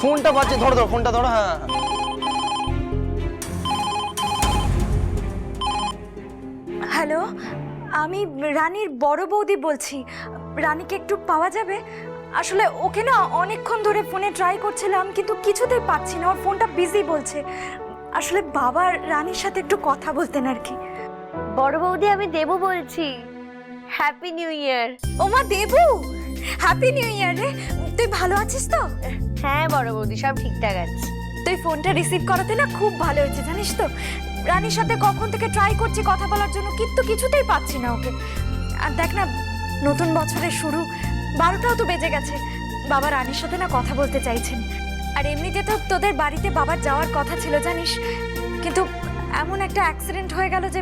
ফোনটা বাজছে, ধরো ধরো ফোনটা ধরো। হ্যাঁ হ্যালো, আমি রানীর বড় বৌদি বলছি। রানীকে একটু পাওয়া যাবে? আসলে ওকে না অনেকক্ষণ ধরে ফোনে ট্রাই করছিলাম, কিন্তু কিছুতেই পাচ্ছি না। ওর ফোনটা বিজি বলছে। আসলে বাবা রানীর সাথে একটু কথা বলতেন আর কি। বড় বৌদি, আমি দেবু বলছি। Happy new year. ওমা দেবু, হ্যাপি নিউ ইয়ার রে। তুই ভালো আছিস তো? হ্যাঁ বড় বৌদি, সব ঠিকঠাক আছে। তুই ফোনটা রিসিভ করাতে না খুব ভালো হয়েছে, জানিস তো। রানীর সাথে কখন থেকে ট্রাই করছি কথা বলার জন্য, কিন্তু কিছুতেই পাচ্ছি না ওকে। আর দেখ না, নতুন বছরের শুরু, 12টাও তো বেজে গেছে। বাবা রানীর সাথে না কথা বলতে চাইছেন। আর এমনিতে তো তোদের বাড়িতে বাবার যাওয়ার কথা ছিল জানিস, কিন্তু এমন একটা অ্যাক্সিডেন্ট হয়ে গেল যে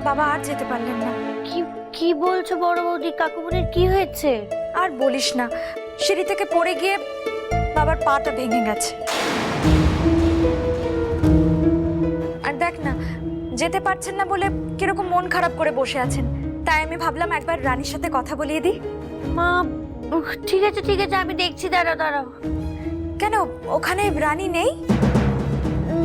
বাবা আর যেতে পারলেন না। কি কি বলছো বড় বৌদি? কাকুমনির কি হয়েছে? আর বলিস না, সিঁড়ি থেকে পড়ে গিয়ে বাবার পাটা ভেঙে গেছে। আর দেখ না, যেতে পারছেন না বলে কিরকম মন খারাপ করে বসে আছেন। তাই আমি ভাবলাম একবার রানীর সাথে কথা বলিয়ে দিই। মা, ঠিক আছে ঠিক আছে, আমি দেখছি, দাঁড়াও দাঁড়াও। কেন, ওখানে রানী নেই?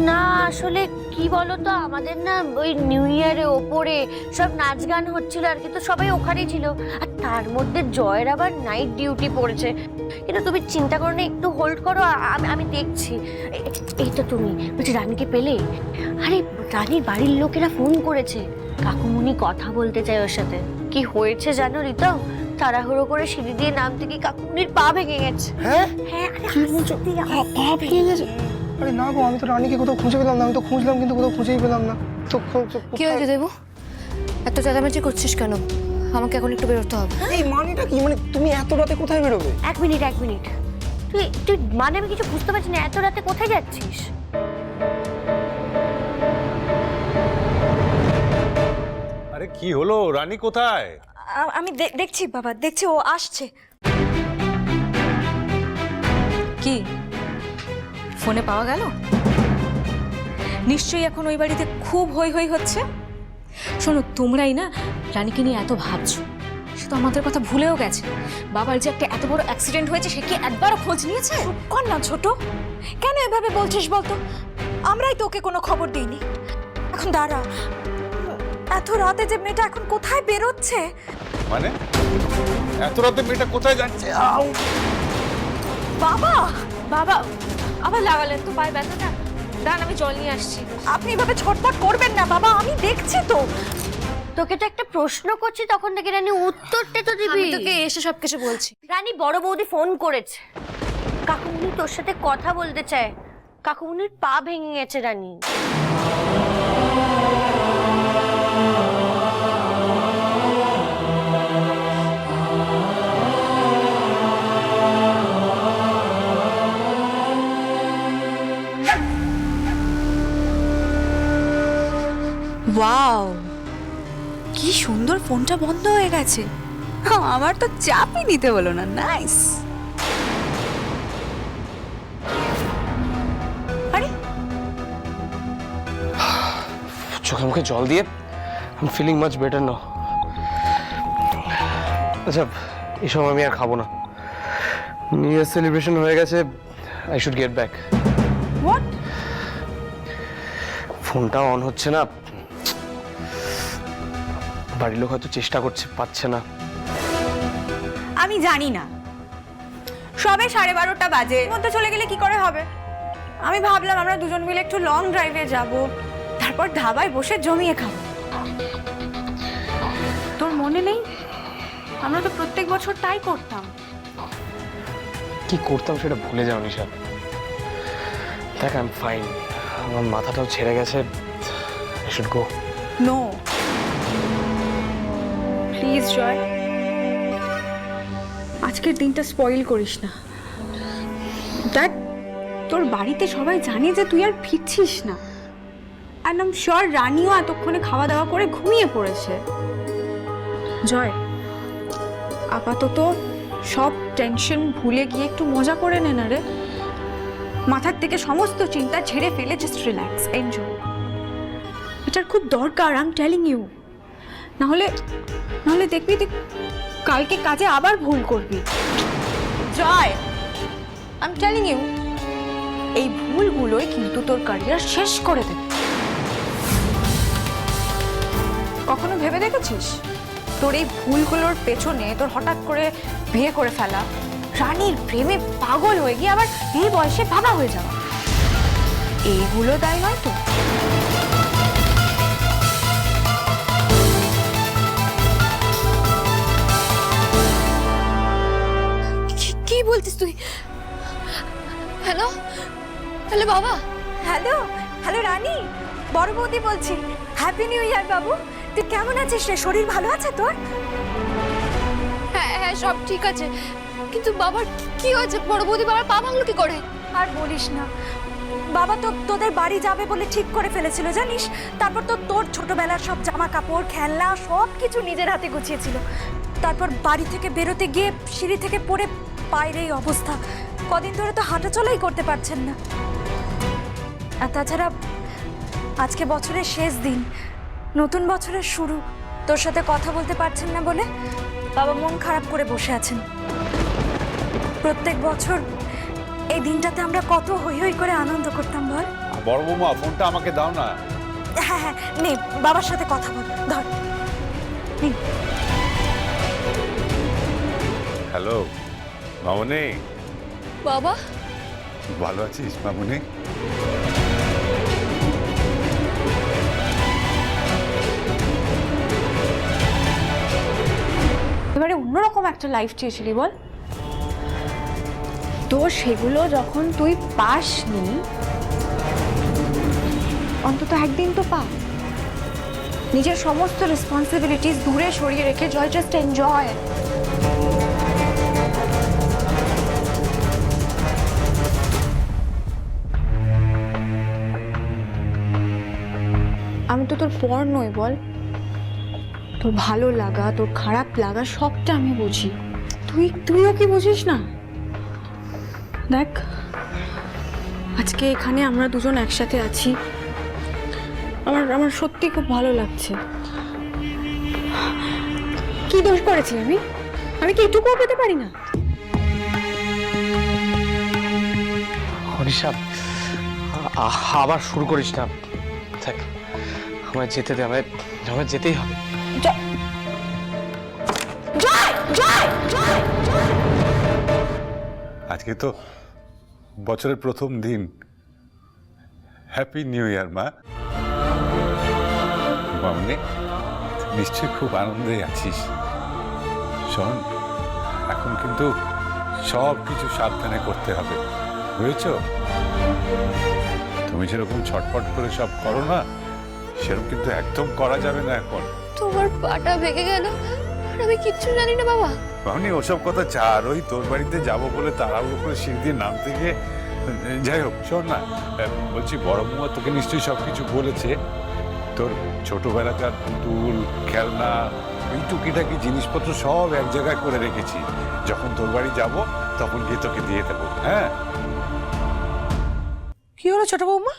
না আসলে কি বলতো, আমাদের না ওই নিউ ইয়ারে ওপরে সব নাচ গান হচ্ছিল আর কি, তো সবাই ওখানেই ছিল। আর তার মধ্যে জয়ের আবার নাইট ডিউটি পড়েছে। কিন্তু তুমি চিন্তা করো না, একটু হোল্ড করো, আমি দেখছি। এই তো তুমি বলছি, রানীকে পেলে? আরে রানীর বাড়ির লোকেরা ফোন করেছে, কাকুমুনি কথা বলতে চায় ওর সাথে। কি হয়েছে জানো রিতম? তাড়াহুড়ো করে সিঁড়ি দিয়ে নামতে গিয়ে কাকুমুনির পা ভেঙে গেছে। হ্যাঁ, হ্যাঁ কি বলছো? পা ভেঙে গেছে? আরে না গো, আমি তো রানীকে কোথাও খুঁজে পেলাম না। আমি তো খুঁজলাম কিন্তু কোথাও খুঁজেই পেলাম না। তো কি হয়েছে দেবু? এত চেঁচামেচি করছিস কেন? আমাকে এখন একটু বেরোতে হবে। এই মানেটা কি? মানে তুমি এত রাতে কোথায় বেরোবে? এক মিনিট এক মিনিট, তুই তুই মানে আমি কিছু বুঝতে পারছি না, এত রাতে কোথায় যাচ্ছিস? আরে কি হলো, রানী কোথায়? আমি দেখছি বাবা, দেখছি ও আসছে। কি ফোনে পাওয়া গেল? নিশ্চয়ই এখন ওই বাড়িতে খুব হই হই হচ্ছে। শোনো, তোমরাই না রানীকে নিয়ে এত ভাবছো, সে তো আমাদের কথা ভুলেও গেছে। বাবার যে একটা এত বড় অ্যাক্সিডেন্ট হয়েছে, সে কি একবারও খোঁজ নিয়েছে? চুপ কর না ছোট, কেন এভাবে বলছিস বলতো? আমরাই তোকে কোনো খবর দিইনি। এখন দাঁড়া, এত রাতে যে মেয়েটা এখন কোথায় বেরোচ্ছে? মানে এত রাতে মেয়েটা কোথায় যাচ্ছে? বাবা, বাবা আবার লাগালেন তো পায়ে ব্যথাটা? দাঁড়ান, আমি জল নিয়ে আসছি। আপনি এভাবে ছটফট করবেন না বাবা, আমি দেখছি তো। তোকে তো একটা প্রশ্ন করছি তখন থেকে, রানী উত্তরটা তো দিবি। আমি তোকে এসে সবকিছু বলছি। রানী বড় বৌদি ফোন করেছে, কাকুমুনি তোর সাথে কথা বলতে চায়। কাকুমুনির পা ভেঙে গেছে রানী। ওয়াও, কি সুন্দর, ফোনটা বন্ধ হয়ে গেছে। আমার তো চাপই নিতে হলো না। নাইস। আরে চোখে মুখে জল দিয়ে I am feeling much better now. আচ্ছা, এসব আমি আর খাবো না। নিউ ইয়ার সেলিব্রেশন হয়ে গেছে, I should get back. What? ফোনটা অন হচ্ছে না। বাড়ির লোক হয়তো চেষ্টা করছে, পাচ্ছে না। আমি জানি না, সবে 12:30 বাজে, এর মধ্যে চলে গেলে কি করে হবে? আমি ভাবলাম আমরা দুজন মিলে একটু লং ড্রাইভে যাব, তারপর ধাবায় বসে জমিয়ে খাবো। তোর মনে নেই? আমরা তো প্রত্যেক বছর তাই করতাম। কি করতাম সেটা ভুলে যাও নিশা। দেখ, আই এম ফাইন। আমার মাথাটাও ছেড়ে গেছে। I should go. No please Joy, আজকের দিনটা স্পয়েল করিস না। দেখ, তোর বাড়িতে সবাই জানে যে তুই আর ফিরছিস না। আর আই এম শিওর রানীও এতক্ষণে খাওয়া দাওয়া করে ঘুমিয়ে পড়েছে। জয়, আপাতত সব টেনশন ভুলে গিয়ে একটু মজা করে নে না রে। মাথার থেকে সমস্ত চিন্তা ঝেড়ে ফেলে জাস্ট রিল্যাক্স, এনজয়। এটার খুব দরকার, আই এম টেলিং ইউ। নাহলে দেখবি তুই কালকে কাজে আবার ভুল করবি। জয়, আই এম টেলিং ইউ। এই ভুলগুলোই কিন্তু তোর ক্যারিয়ার শেষ করে দেবে। কখনো ভেবে দেখেছিস তোর এই ভুলগুলোর পেছনে তোর হঠাৎ করে বিয়ে করে ফেলা, রানীর প্রেমে পাগল হয়ে গিয়ে আবার এই বয়সে বাবা হয়ে যাওয়া, এইগুলো দায় নয় তো? কি বলছিস তুই? হ্যালো হ্যালো বাবা। হ্যালো হ্যালো রানী, বড় বৌদি বলছি। হ্যাপি নিউ ইয়ার বাবু। তুই কেমন আছিস রে? শরীর ভালো আছে তোর? হ্যাঁ হ্যাঁ সব ঠিক আছে, কিন্তু বাবার কি হয়েছে? বড় বৌদি বাবার পা ভাঙলো কি করে? আর বলিস না, বাবা তো তোদের বাড়ি যাবে বলে ঠিক করে ফেলেছিল জানিস। তারপর তো তোর ছোটবেলার সব জামা কাপড় খেলনা সব কিছু নিজের হাতে গুছিয়েছিল। তারপর বাড়ি থেকে বেরোতে গিয়ে সিঁড়ি থেকে পড়ে পায়ের এই অবস্থা। কদিন ধরে তো হাঁটা চলাই করতে পারছেন না। আর তাছাড়া আজকে বছরের শেষ দিন, নতুন বছরের শুরু, তোর সাথে কথা বলতে পারছেন না বলে বাবা মন খারাপ করে বসে আছেন। প্রত্যেক বছর এই দিনটাতে আমরা কত হই হই করে আনন্দ করতাম বল। বড় বৌমা ফোনটা আমাকে দাও না। হ্যাঁ হ্যাঁ নে, বাবার সাথে কথা বল, ধর নে। হ্যালো মামনি, বাবা ভালো আছিস মামনি? এবারে অন্যরকম একটা লাইফ চেয়েছিলি বল। তো সেগুলো যখন তুই পাসনি, অন্তত একদিন তো পা। নিজের সমস্ত রেসপন্সিবিলিটিস দূরে সরিয়ে রেখে জয় জাস্ট এনজয়। আমি তো তোর পর নই বল। তোর ভালো লাগা, তোর খারাপ লাগা সবটা আমি বুঝি। তুইও কি বুঝিস না? দেখ, আজকে এখানে আমরা দুজন একসাথে আছি, আমার সত্যি খুব ভালো লাগছে। কি দোষ করেছি আমি কি এটুকুও পেতে পারি না? অনিশা, আবার শুরু করিস না। দেখ, আমায় যেতে দে, আমায় যেতেই হবে। আজকে তো বছরের প্রথম দিন। হ্যাপি নিউ ইয়ার মা। মামনি, নিশ্চয়ই খুব আনন্দে আছিস। শোন, এখন কিন্তু সব কিছু সাবধানে করতে হবে, বুঝেছো? তুমি যেরকম ছটফট করে সব করো না, সেরকম কিন্তু একদম করা যাবে না এখন। তোমার পাটা ভেঙে গেল আর আমি কিচ্ছু জানি না বাবা। মামনি, ওসব কথা চার, ওই তোর বাড়িতে যাবো বলে তাড়াহুড়ো করে সিঁড়ি দিয়ে নামতে গিয়ে। যাই হোক, শোন না, বলছি বড় বৌমা তোকে নিশ্চয়ই সব কিছু বলেছে। তোর ছোটবেলাকার পুতুল, খেলনা, ওই টুকিটাকি জিনিসপত্র সব এক জায়গায় করে রেখেছি। যখন তোর বাড়ি যাব তখন গিয়ে তোকে দিয়ে দেবো। হ্যাঁ, কি হলো ছোট বৌমা?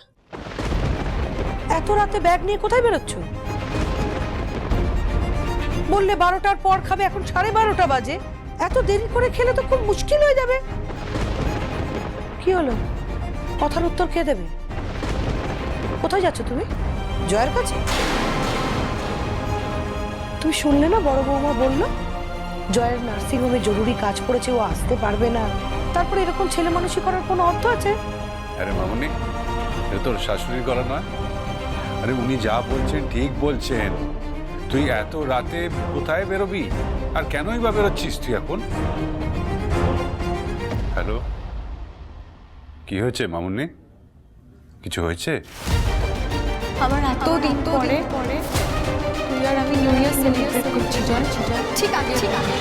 এত রাতে ব্যাগ নিয়ে কোথায় বেরোচ্ছ? বললে 12টার পর খাবে, এখন 12:30 বাজে। এত দেরি করে খেলে তো খুব মুশকিল হয়ে যাবে। কি হলো? কথার উত্তর কে দেবে? কোথায় যাচ্ছ তুমি? জয়ের কাছে? তুমি শুনলে না বড় বৌমা বললো জয়ের নার্সিংহোমে জরুরি কাজ পড়েছে, ও আসতে পারবে না। তারপরে এরকম ছেলে মানুষই করার কোনো অর্থ আছে? আরে মামনি, এটা তোর শাশুড়ির গলা নয়? আরে উনি যা বলছেন ঠিক বলছেন। তুই এত রাতে কোথায় বেরোবি, আর কেনই বা বেরোচ্ছিস তুই এখন? হ্যালো, কি হয়েছে মামুনি? কিছু হয়েছে? আমার এতদিন পরে তুই আর আমি নিউ ইয়ার সেলিব্রেট করছি। ঠিক আছে, ঠিক আছে।